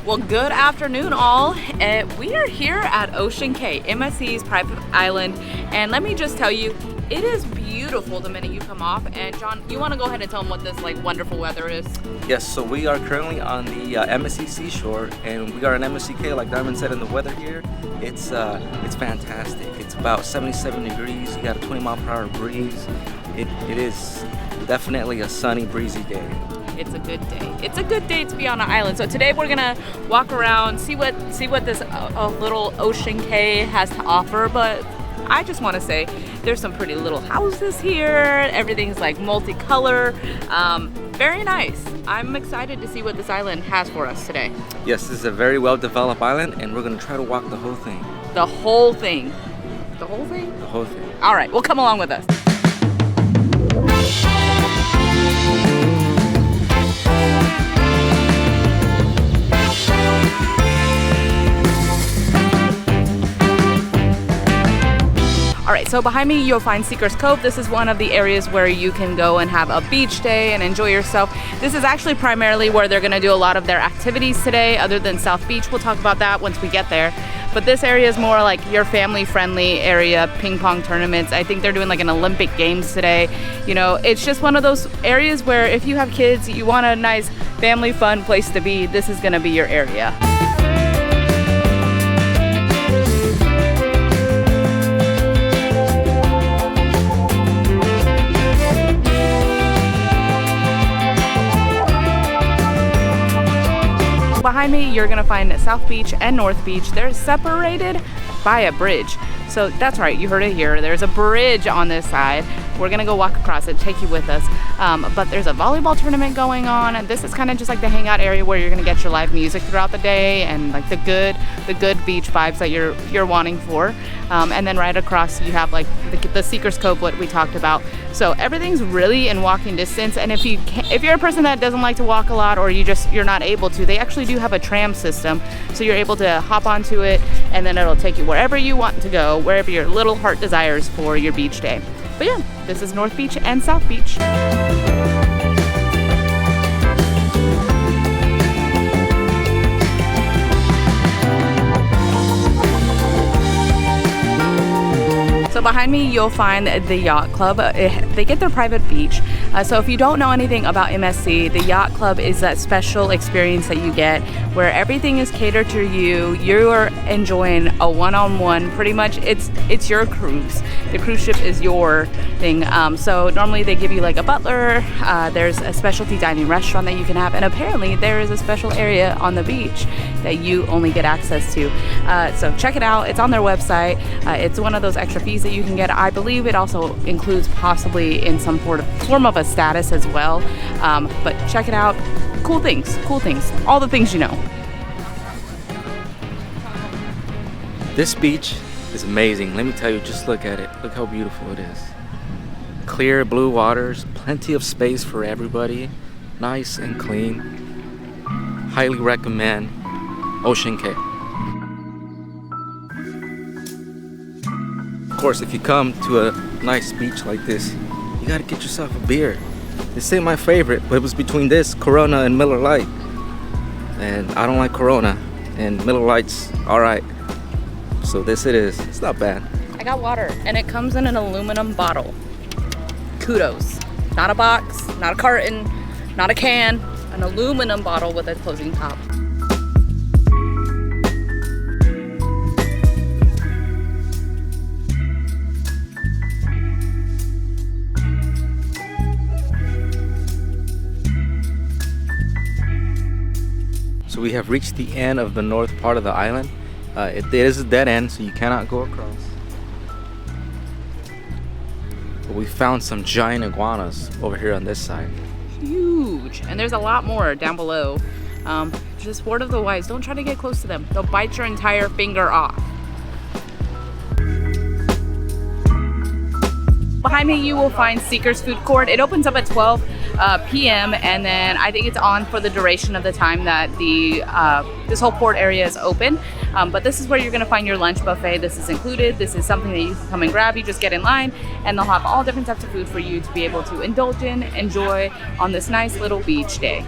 Well, good afternoon all. We are here at Ocean Cay, MSC's private island, and let me just tell you, it is beautiful the minute you come off. And John, you want to go ahead and tell them what this wonderful weather is? Yes, so we are currently on the MSC Seashore, and we are in MSC Cay, like Diamond said, in the weather here. It's fantastic. It's about 77 degrees. You got a 20-mile-per-hour breeze. It is definitely a sunny, breezy day. It's a good day. It's a good day to be on an island. So today we're gonna walk around, see what this little Ocean Cay has to offer. But I just want to say there's some pretty little houses here. Everything's like multicolor. Very nice. I'm excited to see what this island has for us today. Yes, this is a very well-developed island, and we're gonna try to walk the whole thing. The whole thing. The whole thing? The whole thing. All right, well, come along with us. All right, so behind me you'll find Seekers Cove. This is one of the areas where you can go and have a beach day and enjoy yourself. This is actually primarily where they're gonna do a lot of their activities today, other than South Beach. We'll talk about that once we get there. But this area is more like your family-friendly area, ping pong tournaments. I think they're doing like an Olympic Games today. You know, it's just one of those areas where if you have kids, you want a nice family fun place to be, this is gonna be your area. Behind me, you're gonna find South Beach and North Beach. They're separated by a bridge. So that's right, you heard it here. There's a bridge on this side. We're gonna go walk across it, take you with us. But there's a volleyball tournament going on, and this is kind of just like the hangout area where you're gonna get your live music throughout the day and like the good beach vibes that you're wanting for. And then right across you have like the Seekers Cove, what we talked about. So everything's really in walking distance. And if you're a person that doesn't like to walk a lot, or you're not able to, they actually do have a tram system. So you're able to hop onto it, and then it'll take you wherever you want to go, wherever your little heart desires for your beach day. But yeah, this is North Beach and South Beach. So behind me, you'll find the Yacht Club. They get their private beach. So if you don't know anything about MSC, the Yacht Club is that special experience that you get where everything is catered to you. You're enjoying a one-on-one, pretty much. It's your cruise. The cruise ship is your thing. So normally they give you like a butler. There's a specialty dining restaurant that you can have, and apparently there is a special area on the beach that you only get access to. So check it out. It's on their website. It's one of those extra fees that you can get. I believe it also includes possibly in some form of a status as well. But check it out. Cool things, all the things you know. This beach is amazing. Let me tell you, just look at it. Look how beautiful it is. Clear blue waters, plenty of space for everybody, nice and clean. Highly recommend Ocean Cay. Of course, if you come to a nice beach like this, you gotta get yourself a beer. This ain't my favorite, but it was between this, Corona, and Miller Lite. And I don't like Corona, and Miller Lite's alright. So this it is. It's not bad. I got water, and it comes in an aluminum bottle. Kudos. Not a box, not a carton, not a can, an aluminum bottle with a closing top. So we have reached the end of the north part of the island. It is a dead end, so you cannot go across. But we found some giant iguanas over here on this side. Huge, and there's a lot more down below. Just word of the wise, don't try to get close to them. They'll bite your entire finger off. Behind me you will find Seekers Food Court. It opens up at 12 p.m. and then I think it's on for the duration of the time that this whole port area is open. But this is where you're gonna find your lunch buffet. This is included. This is something that you can come and grab. You just get in line and they'll have all different types of food for you to be able to indulge in, enjoy on this nice little beach day.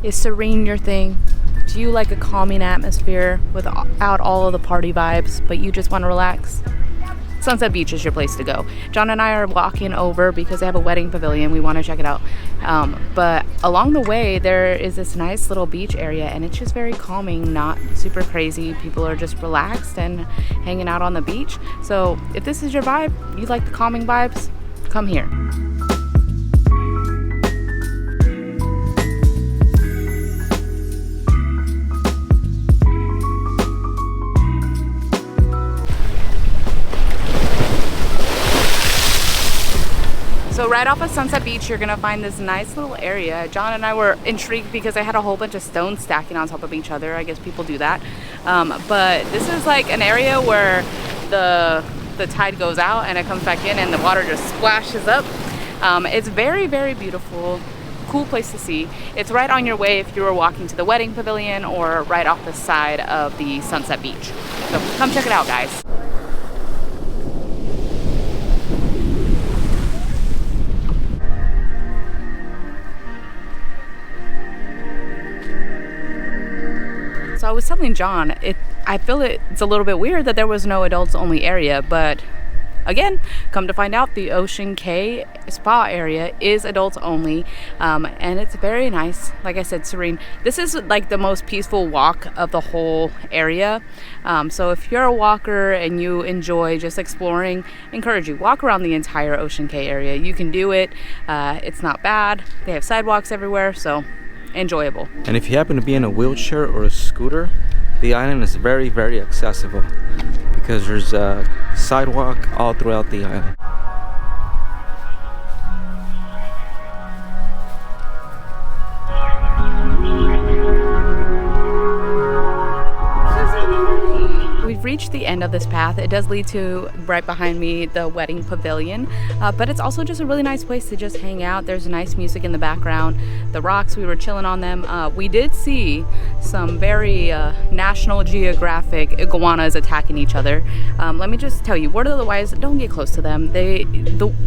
Is serene your thing? Do you like a calming atmosphere without all of the party vibes, but you just want to relax? Sunset Beach is your place to go. John and I are walking over because they have a wedding pavilion. We want to check it out. But along the way, there is this nice little beach area, and it's just very calming, not super crazy. People are just relaxed and hanging out on the beach. So if this is your vibe, you like the calming vibes, come here. So right off of Sunset Beach, you're gonna find this nice little area. John and I were intrigued because they had a whole bunch of stones stacking on top of each other. I guess people do that. But this is like an area where the tide goes out and it comes back in and the water just splashes up. It's very, very beautiful. Cool place to see. It's right on your way if you were walking to the wedding pavilion or right off the side of the Sunset Beach. So come check it out, guys. So I was telling John, I feel it's a little bit weird that there was no adults only area, but again, come to find out, the Ocean Cay spa area is adults only, and it's very nice. Like I said, serene. This is like the most peaceful walk of the whole area. So if you're a walker and you enjoy just exploring, encourage you, walk around the entire Ocean Cay area. You can do it. It's not bad. They have sidewalks everywhere, so enjoyable. And if you happen to be in a wheelchair or a scooter, the island is very, very accessible because there's a sidewalk all throughout the island. We've reached the end of this path. It does lead to, right behind me, the wedding pavilion, but it's also just a really nice place to just hang out. There's nice music in the background. The rocks, we were chilling on them. We did see some very National Geographic iguanas attacking each other. Let me just tell you, word of the wise, don't get close to them.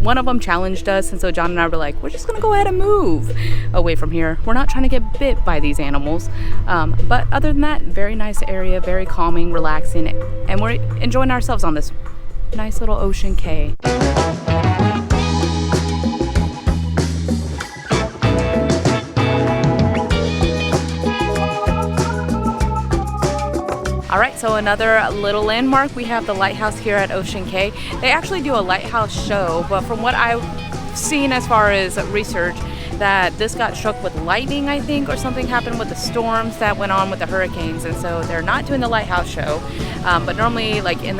One of them challenged us, and so John and I were like, we're just gonna go ahead and move away from here. We're not trying to get bit by these animals. But other than that, very nice area, very calming, relaxing, and we're enjoying ourselves on this nice little Ocean Cay. All right, so another little landmark, we have the lighthouse here at Ocean Cay. They actually do a lighthouse show, but from what I've seen as far as research, that this got struck with lightning, I think, or something happened with the storms that went on with the hurricanes, and so they're not doing the lighthouse show. But normally, like in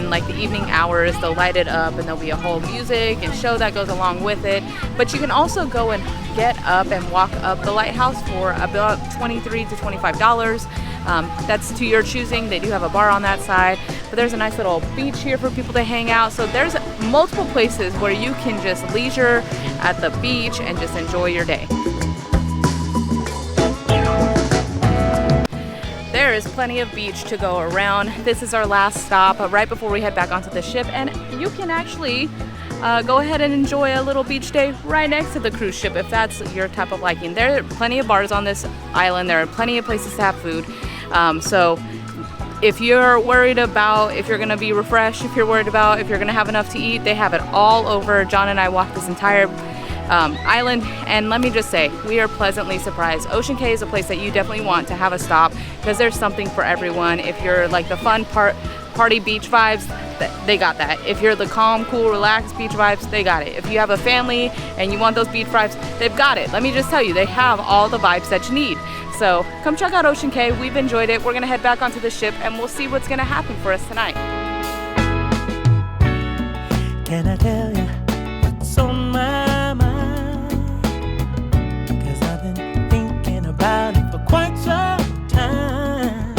like the evening hours, they'll light it up, and there'll be a whole music and show that goes along with it. But you can also go and get up and walk up the lighthouse for about $23 to $25. That's to your choosing. They do have a bar on that side, but there's a nice little beach here for people to hang out. So there's multiple places where you can just leisure at the beach and just enjoy your day. There is plenty of beach to go around. This is our last stop right before we head back onto the ship, and you can actually go ahead and enjoy a little beach day right next to the cruise ship if that's your type of liking. There are plenty of bars on this island. There are plenty of places to have food. So if you're worried about if you're gonna be refreshed, if you're worried about if you're gonna have enough to eat, they have it all over. John and I walked this entire island, and let me just say, we are pleasantly surprised. Ocean Cay is a place that you definitely want to have a stop because there's something for everyone. If you're like the fun party beach vibes, they got that. If you're the calm, cool, relaxed beach vibes, they got it. If you have a family and you want those beach vibes, they've got it. Let me just tell you, they have all the vibes that you need. So come check out Ocean Cay. We've enjoyed it. We're gonna head back onto the ship and we'll see what's gonna happen for us tonight. Can I tell you what's on my mind? 'Cause I've been thinking about it for quite some time.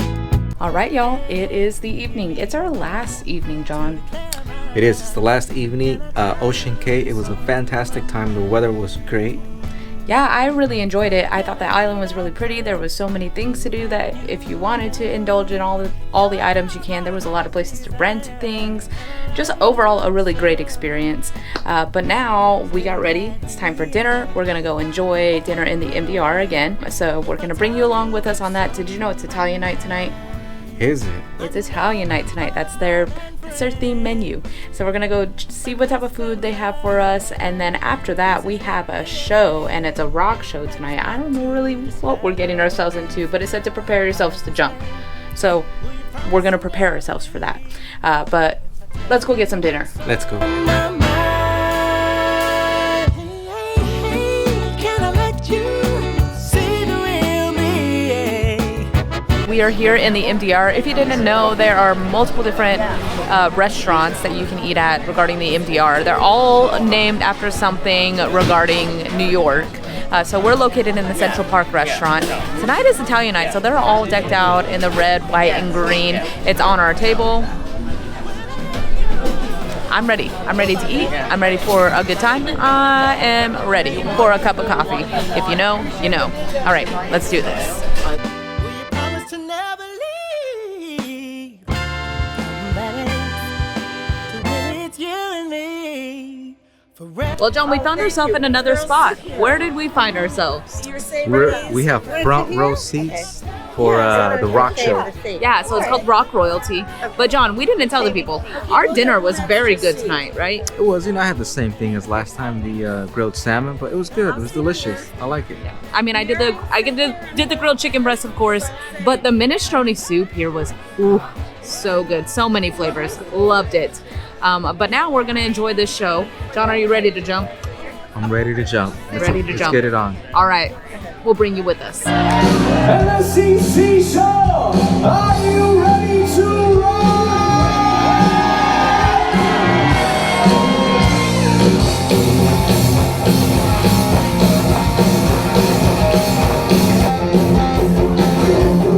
All right, y'all, it is the evening. It's our last evening, John. It is. It's the last evening. Ocean Cay. It was a fantastic time. The weather was great. Yeah, I really enjoyed it. I thought the island was really pretty. There was so many things to do that if you wanted to indulge in all the items you can. There was a lot of places to rent things. Just overall a really great experience. But now we got ready. It's time for dinner. We're gonna go enjoy dinner in the MDR again. So we're gonna bring you along with us on that. Did you know it's Italian night tonight? Is it? It's Italian night tonight. That's their theme menu. So we're gonna go see what type of food they have for us, and then after that we have a show, and it's a rock show tonight. I don't know really what we're getting ourselves into, but it said to prepare yourselves to jump. So we're gonna prepare ourselves for that. But let's go get some dinner. Let's go. We are here in the MDR. If you didn't know, there are multiple different restaurants that you can eat at regarding the MDR. They're all named after something regarding New York. So we're located in the Central Park restaurant. Tonight is Italian night, so they're all decked out in the red, white, and green. It's on our table. I'm ready. I'm ready to eat. I'm ready for a good time. I am ready for a cup of coffee. If you know, you know. All right, let's do this. Well, John, we found ourselves in another spot. Where did we find ourselves? We have front row seats for the rock show. Yeah, so it's called Rock Royalty. But John, we didn't tell the people. Our dinner was very good tonight, right? It was, I had the same thing as last time, the grilled salmon, but it was good. It was delicious. I like it. I mean, I did the grilled chicken breast, of course, but the minestrone soup here was so good. So many flavors. Loved it. But now we're gonna enjoy this show. John, are you ready to jump? I'm ready to jump. Let's get it on. All right, we'll bring you with us. MSC Seashore, are you ready to ride?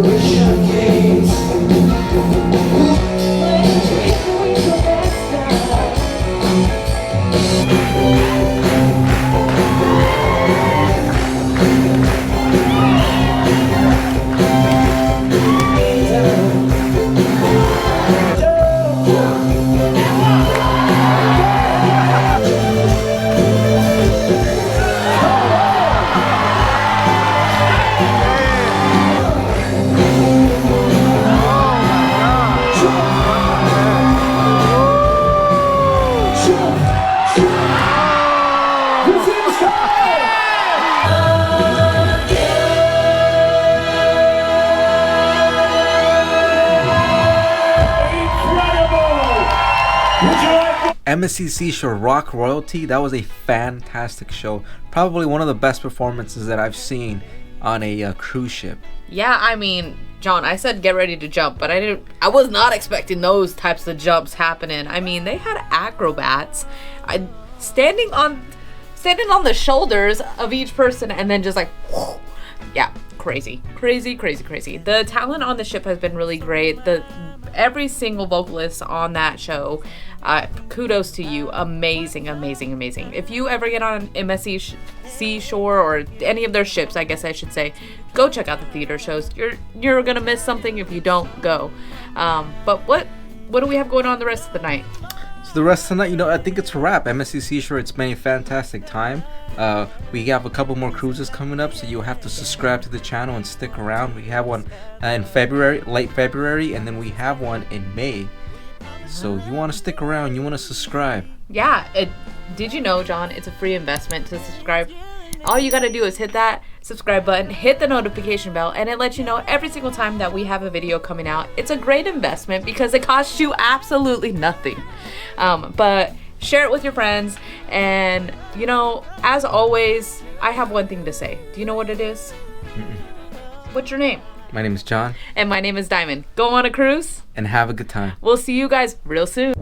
Ocean Cay. MSC Seashore Rock Royalty, that was a fantastic show. Probably one of the best performances that I've seen on a cruise ship. Yeah, I mean, John, I said get ready to jump, but I was not expecting those types of jumps happening. I mean, they had acrobats standing on the shoulders of each person and then just like, yeah, crazy. The talent on the ship has been really great. Every single vocalist on that show, kudos to you. Amazing. If you ever get on MSC Seashore or any of their ships, I guess I should say, go check out the theater shows. You're gonna miss something if you don't go. But what do we have going on the rest of the night? So the rest of the night, I think it's a wrap. MSC Seashore, it's been a fantastic time. We have a couple more cruises coming up, so you'll have to subscribe to the channel and stick around. We have one in February, late February, and then we have one in May. So you want to stick around, you want to subscribe. Yeah, did you know, John, it's a free investment to subscribe. All you got to do is hit that subscribe button, hit the notification bell, and it lets you know every single time that we have a video coming out. It's a great investment because it costs you absolutely nothing. But share it with your friends, and as always, I have one thing to say. Do you know what it is? What's your name? My name is John. And my name is Diamond. Go on a cruise and have a good time. We'll see you guys real soon.